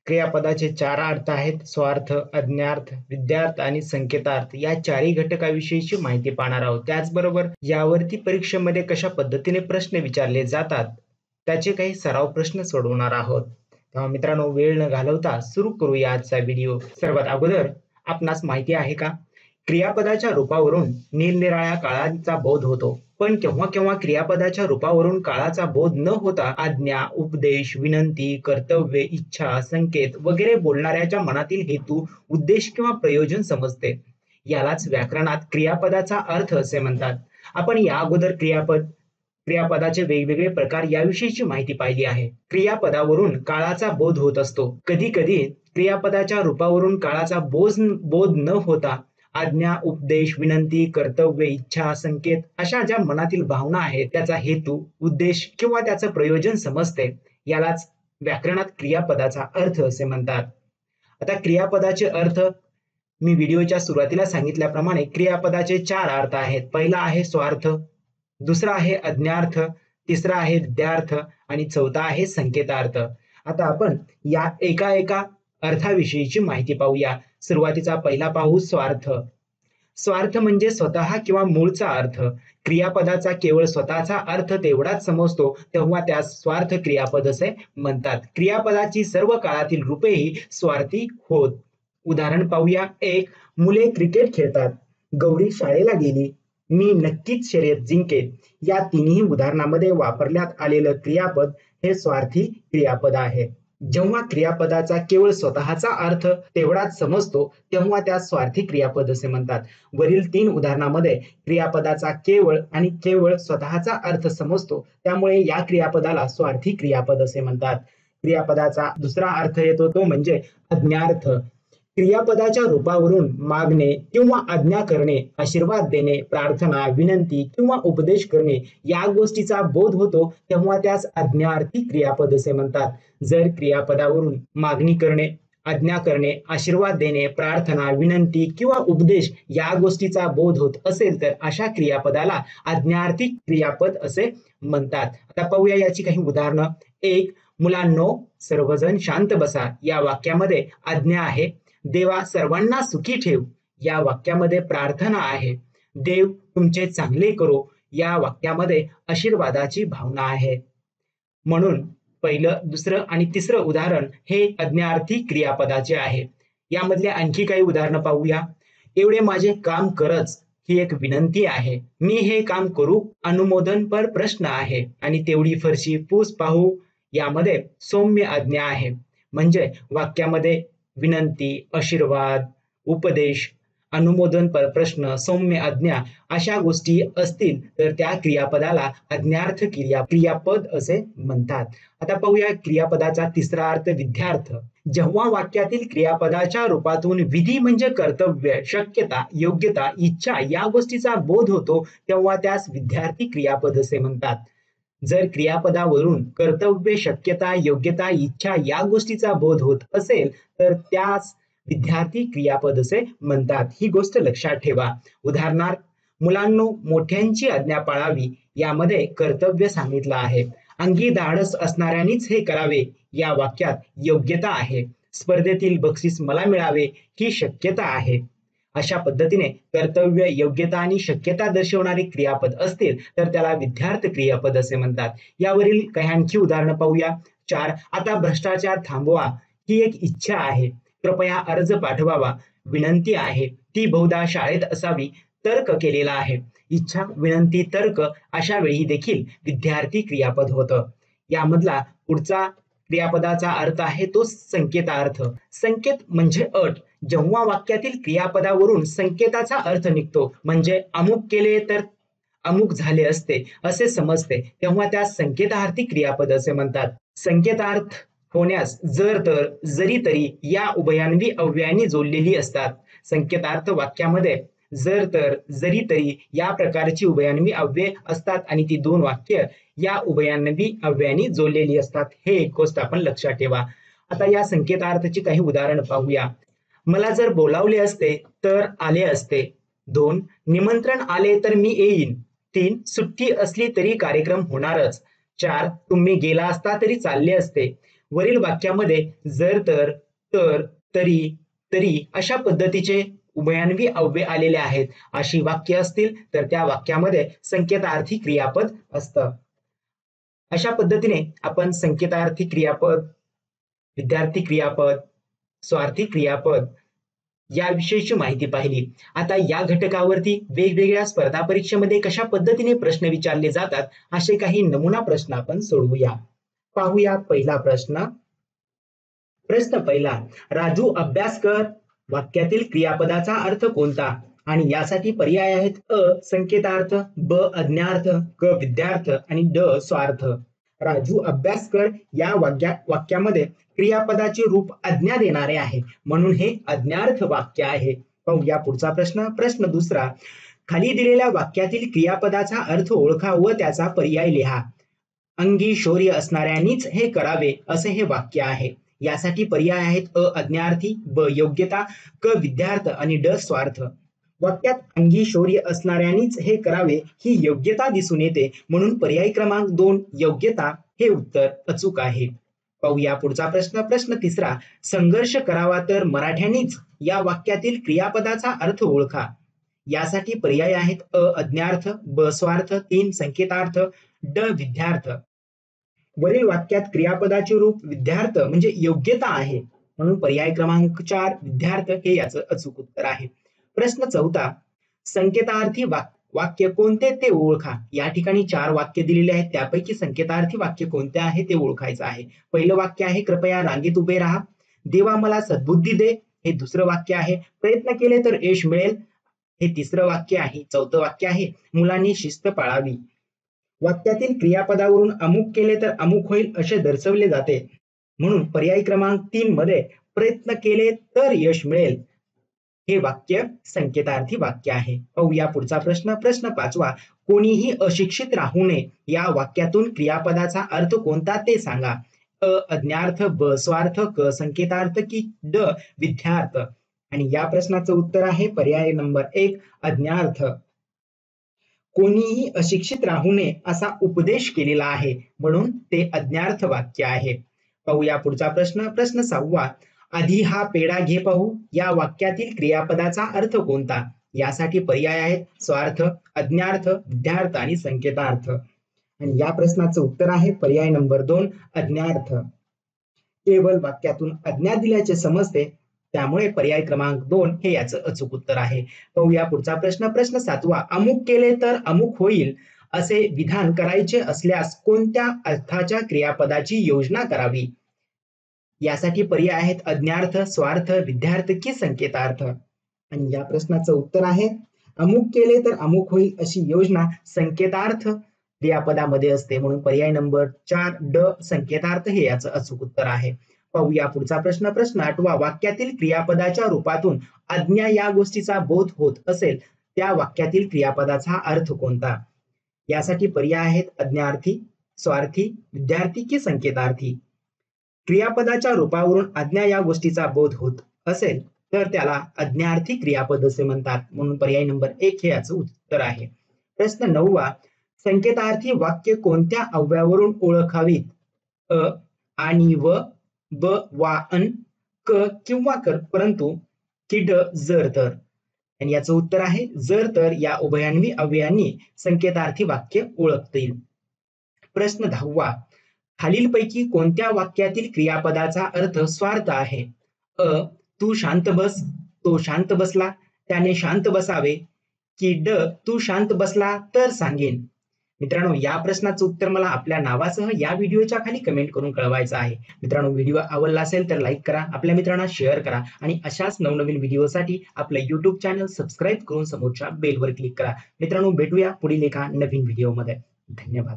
क्रियापदाचे चार अर्थ आहेत: स्वार्थ, आज्ञार्थ, विद्यार्थ आणि संकेतार्थ. या चारही घटकाविषयीची माहिती पाहणार आहोत. त्याचबरोबर यावरती परीक्षेमध्ये कशा पद्धतीने प्रश्न विचारले जातात त्याचे काही सराव प्रश्न सोडवणार आहोत. तेव्हा मित्रांनो, वेळ न घालवता सुरू करूया आजचा व्हिडिओ. सर्वात अगोदर आपणास माहिती आहे का, क्रियापदाच्या रूपावरून निरनिराळ्या काळांचा बोध होतो, पण केव्हा केव्हा क्रियापदाच्या रूपावरून काळाचा बोध न होता आज्ञा, उपदेश, विनंती, कर्तव्य, इच्छा, संकेत वगैरे बोलणाऱ्याच्या मनातील हेतू, उद्देश किंवा प्रयोजन समजते. यालाच व्याकरणात क्रियापदाचा अर्थ असे म्हणतात. आपण या अगोदर क्रियापदाचे वेगवेगळे प्रकार याविषयीची माहिती पाहिली आहे. क्रियापदावरून काळाचा बोध होत असतो. कधी कधी क्रियापदाच्या रूपावरून काळाचा बोध न होता आज्ञा, उपदेश, विनंती, कर्तव्य, इच्छा, संकेत अशा ज्या मनातील भावना आहेत त्याचा हेतू, उद्देश किंवा त्याचं प्रयोजन समजते. यालाच व्याकरणात क्रियापदाचा अर्थ असे म्हणतात. आता क्रियापदाचे अर्थ मी व्हिडिओच्या सुरुवातीला सांगितल्याप्रमाणे क्रियापदाचे चार अर्थ आहेत. पहिला आहे स्वार्थ, दुसरा आहे आज्ञार्थ, तिसरा आहे विद्यार्थ आणि चौथा आहे संकेतार्थ. आता आपण या एका अर्थाविषयीची माहिती पाहूया. सुरुवातीचा पहिला पाहू स्वार्थ. स्वार्थ म्हणजे स्वतः किंवा मूळचा अर्थ. क्रियापदाचा केवळ स्वतःचा अर्थ तेवढाच समजतो तेव्हा त्यास स्वार्थ क्रियापद असे म्हणतात. क्रियापदाची सर्व काळातील रूपेही स्वार्थी होत. उदाहरण पाहूया. 1. मुले क्रिकेट खेळतात. गौरी शाळेला गेली. मी नक्कीच शर्यत जिंकेन. या तिन्ही उदाहरणामध्ये वापरण्यात आलेलं क्रियापद हे स्वार्थी क्रियापद आहे. जेव्हा क्रियापदाचा केवळ स्वतःचा अर्थ तेवढाच समजतो तेव्हा त्यास स्वार्थी क्रियापद असे म्हणतात. वरील 3 उदाहरणामध्ये क्रियापदाचा केवळ स्वतःचा अर्थ समजतो, त्यामुळे या क्रियापदाला स्वार्थी क्रियापद असे म्हणतात. क्रियापदाचा दुसरा अर्थ येतो तो म्हणजे आज्ञार्थ. क्रियापदाच्या रूपावरून मागणे किंवा आज्ञा करणे, आशीर्वाद देणे, प्रार्थना, विनंती किंवा उपदेश करणे या गोष्टीचा बोध होतो तेव्हा त्यास आज्ञार्थी क्रियापद असे म्हणतात. जर क्रियापदावरून मागणी करणे, आज्ञा करणे, आशीर्वाद देणे, प्रार्थना, विनंती किंवा उपदेश या गोष्टीचा बोध होत असेल तर अशा क्रियापदाला आज्ञार्थी क्रियापद असे म्हणतात. आता पाहूया याची काही उदाहरणं. 1. मुलांनो, सर्वजण शांत बसा. या वाक्यामध्ये आज्ञा आहे. देवा, सर्वांना सुखी ठेव. या वाक्यामध्ये प्रार्थना आहे. देव तुमचे चांगले करो. या वाक्यामध्ये आशीर्वादाची भावना आहे. म्हणून पहिलं, दुसरं आणि तिसरं उदाहरण हे आज्ञार्थी क्रियापदाचे आहे. यामधले आणखी काही उदाहरणं पाहूया. एवढे माझे काम करच ही एक विनंती आहे. मी हे काम करू अनुमोदनपर प्रश्न आहे. आणि तेवढी फरशी पूस पाहू यामध्ये सौम्य आज्ञा आहे. म्हणजे वाक्यामध्ये विनंती, आशीर्वाद, उपदेश, अनुमोदन प्रश्न, सौम्य आज्ञा अशा गोष्टी असतील तर त्या क्रियापदाला आज्ञार्थ क्रियापद असे म्हणतात. आता पाहूया क्रियापदाचा तिसरा अर्थ विद्यार्थ. जेव्हा वाक्यातील क्रियापदाच्या रूपातून विधी म्हणजे कर्तव्य, शक्यता, योग्यता, इच्छा या गोष्टीचा बोध होतो तेव्हा त्यास विद्यार्थी क्रियापद असे म्हणतात. जर क्रियापदावरून कर्तव्य, शक्यता, योग्यता, इच्छा या गोष्टीचा बोध होत असेल तर त्यास विद्यार्थी क्रियापद असे म्हणतात. ही गोष्ट लक्षात ठेवा. उदाहरणार्थ, मुलांनो, मोठ्यांची आज्ञा पाळावी. यामध्ये कर्तव्य सांगितलं आहे. अंगी धाडस असणाऱ्यांनीच हे करावे. या वाक्यात योग्यता आहे. स्पर्धेतील बक्षीस मला मिळावे ही शक्यता आहे. अशा पद्धतीने कर्तव्य, योग्यता आणि शक्यता दर्शवणारे क्रियापद असतील तर त्याला विद्यार्थ क्रियापद असे म्हणतात. यावरील काही आणखी उदाहरणं पाहूया. 4. आता भ्रष्टाचार थांबवा. ही एक इच्छा आहे. कृपया अर्ज पाठवावा. विनंती आहे. ती बहुधा शाळेत असावी. तर्क केलेला आहे. इच्छा, विनंती, तर्क अशा वेळी देखील विद्यार्थी क्रियापद होतं. यामधला पुढचा क्रियापदाचा अर्थ आहे तो संकेतार्थ. संकेत म्हणजे अट. जेव्हा वाक्यातील क्रियापदावरून संकेताचा अर्थ निघतो म्हणजे अमुक केले तर अमुक झाले असते असे समजते तेव्हा त्यास संकेतार्थी क्रियापद असे म्हणतात. संकेतार्थ होण्यास जर, तर, जरी, तरी या उभयान्वी अव्ययांनी जोडलेली असतात. संकेतार्थ वाक्यामध्ये जर, तर, जरी, तरी या प्रकारची उभयान्वी अव्यय असतात आणि ती 2 वाक्य या उभयान्वी अव्ययांनी जोडलेली असतात. हे एक गोष्ट आपण लक्षात ठेवा. आता या संकेतार्थाची काही उदाहरणं पाहूया. मला जर बोलावले असते तर आले असते. 2. निमंत्रण आले तर मी येईन. 3. सुट्टी असली तरी कार्यक्रम होणारच. 4. तुम्ही गेला असता तरी चालले असते. वरील वाक्यामध्ये जर तर तरी तरी अशा पद्धतीचे उभयान्वी अव्यय आलेले आहेत अशी वाक्य असतील तर त्या वाक्यामध्ये संकेतार्थी क्रियापद असतं. अशा पद्धतीने आपण संकेतार्थी क्रियापद, विद्यार्थी क्रियापद, स्वार्थी क्रियापद याविषयीची माहिती पाहिली. आता या घटकावरती वेगवेगळ्या स्पर्धा परीक्षेमध्ये कशा पद्धतीने प्रश्न विचारले जातात असे काही नमुना प्रश्न आपण सोडवूया. पाहूया पहिला प्रश्न. प्रश्न पहिला, राजू अभ्यास कर. वाक्यातील क्रियापदाचा अर्थ कोणता? आणि यासाठी पर्याय आहेत अ संकेतार्थ, ब अज्ञार्थ, क विद्यार्थ आणि ड स्वार्थ. राजू अभ्यास कर या वाक्यामध्ये क्रियापदाचे रूप आज्ञा देणारे आहे म्हणून हे अज्ञार्थ वाक्य आहे. पाहूया पुढचा प्रश्न. प्रश्न दुसरा, खाली दिलेल्या वाक्यातील क्रियापदाचा अर्थ ओळखा व त्याचा पर्याय लिहा. अंगी शौर्य असणाऱ्यांनीच हे करावे असे हे वाक्य आहे. यासाठी पर्याय आहेत अ अज्ञार्थी, ब योग्यता, क विद्यार्थ आणि ड स्वार्थ. वाक्यात अंगी शौर्य असणाऱ्यांनीच हे करावे ही योग्यता दिसून येते म्हणून पर्याय क्रमांक 2 योग्यता हे उत्तर अचूक आहे. पाहूया पुढचा प्रश्न. प्रश्न तिसरा, संघर्ष करावा तर मराठ्यांनीच या वाक्यातील क्रियापदाचा अर्थ ओळखा. यासाठी पर्याय आहेत अ अज्ञार्थ, ब स्वार्थ, 3 संकेतार्थ, ड विद्यार्थ. वरील वाक्यात क्रियापदाचे रूप विद्यार्थ म्हणजे योग्यता आहे म्हणून पर्याय क्रमांक 4 विद्यार्थ हे याचं अचूक उत्तर आहे. प्रश्न चौथा, संकेतार्थी वाक्य कोणते ते ओळखा. या ठिकाणी 4 वाक्य दिलेले आहेत त्यापैकी संकेतार्थी वाक्य कोणते आहे ते ओळखायचं आहे. पहिलं वाक्य आहे कृपया रांगेत उभे राहा. देवा मला सद्बुद्धी दे हे दुसरं वाक्य आहे. प्रयत्न केले तर यश मिळेल हे तिसरं वाक्य आहे. चौथं वाक्य आहे मुलांनी शिस्त पाळावी. वाक्यातील क्रियापदावरून अमुक केले तर अमुक होईल असे दर्शवले जाते म्हणून पर्याय क्रमांक 3 मध्ये प्रयत्न केले तर यश मिळेल हे वाक्य संकेतार्थी वाक्य आहे. पाहूया पुढचा प्रश्न. प्रश्न 5वा, कोणीही अशिक्षित राहू नये या वाक्यातून क्रियापदाचा अर्थ कोणता ते सांगा. अ अज्ञार्थ, ब स्वार्थ, क संकेतार्थ की ड विद्यार्थ. आणि या प्रश्नाचं उत्तर आहे पर्याय नंबर 1 अज्ञार्थ. कोणीही अशिक्षित राहू नये असा उपदेश केलेला आहे म्हणून ते अज्ञार्थ वाक्य आहे. पाहूया पुढचा प्रश्न. प्रश्न 6वा, आधी हा पेढा घे पाहू या वाक्यातील क्रियापदाचा अर्थ कोणता. यासाठी पर्याय आहेत स्वार्थ, अज्ञार्थ, विद्यार्थ आणि संकेतार्थ. आणि या प्रश्नाचं उत्तर आहे पर्याय नंबर 2 अज्ञार्थ. केवळ वाक्यातून आज्ञा दिल्याचे समजते त्यामुळे पर्याय क्रमांक 2 हे याचं अचूक उत्तर आहे. पाहूया पुढचा प्रश्न. प्रश्न 7वा, अमुक केले तर अमुक होईल असे विधान करायचे असल्यास कोणत्या अर्थाच्या क्रियापदाची योजना करावी. यासाठी पर्याय आहेत अज्ञार्थ, स्वार्थ, विद्यार्थ की संकेतार्थ. आणि या प्रश्नाचं उत्तर आहे अमुक केले तर अमुक होईल अशी योजना संकेतार्थ क्रियापदामध्ये असते म्हणून पर्याय नंबर 4 ड संकेतार्थ हे याचं अचूक उत्तर आहे. पाहूया पुढचा प्रश्न. प्रश्न 8वा, वाक्यातील क्रियापदाच्या रूपातून आज्ञा या गोष्टीचा बोध होत असेल त्या वाक्यातील क्रियापदाचा अर्थ कोणता. यासाठी पर्याय आहेत अज्ञार्थी, स्वार्थी, विद्यार्थी की संकेतार्थी. क्रियापदाच्या रूपावरून आज्ञा या गोष्टीचा बोध होत असेल तर त्याला अज्ञार्थी क्रियापद असे म्हणतात म्हणून पर्याय नंबर 1 हे याचं उत्तर आहे. प्रश्न 9वा, संकेतार्थी वाक्य कोणत्या अव्ययावरून ओळखावीत. अ आणि व, ब वा अन, क किंवा कर परंतु की ड जर तर. आणि याचं उत्तर आहे जर तर या उभयान्वी अव्ययांनी संकेतार्थी वाक्य ओळखतील. प्रश्न 10वा, खालीलपैकी कोणत्या वाक्यातील क्रियापदाचा अर्थ स्वार्थ आहे. अ तू शांत बस, तो शांत बसला, त्याने शांत बसावे की ड तू शांत बसला तर सांगेन. मित्रांनो या प्रश्नाचं उत्तर मला आपल्या नावासह या व्हिडिओच्या खाली कमेंट करून कळवायचं आहे. मित्रांनो व्हिडिओ आवडला असेल तर लाईक करा, आपल्या मित्रांना शेअर करा आणि अशाच नवनवीन व्हिडिओसाठी आपलं YouTube चॅनल सबस्क्राईब करून समोरच्या बेलवर क्लिक करा. मित्रांनो भेटूया पुढील एका नवीन व्हिडिओमध्ये. धन्यवाद.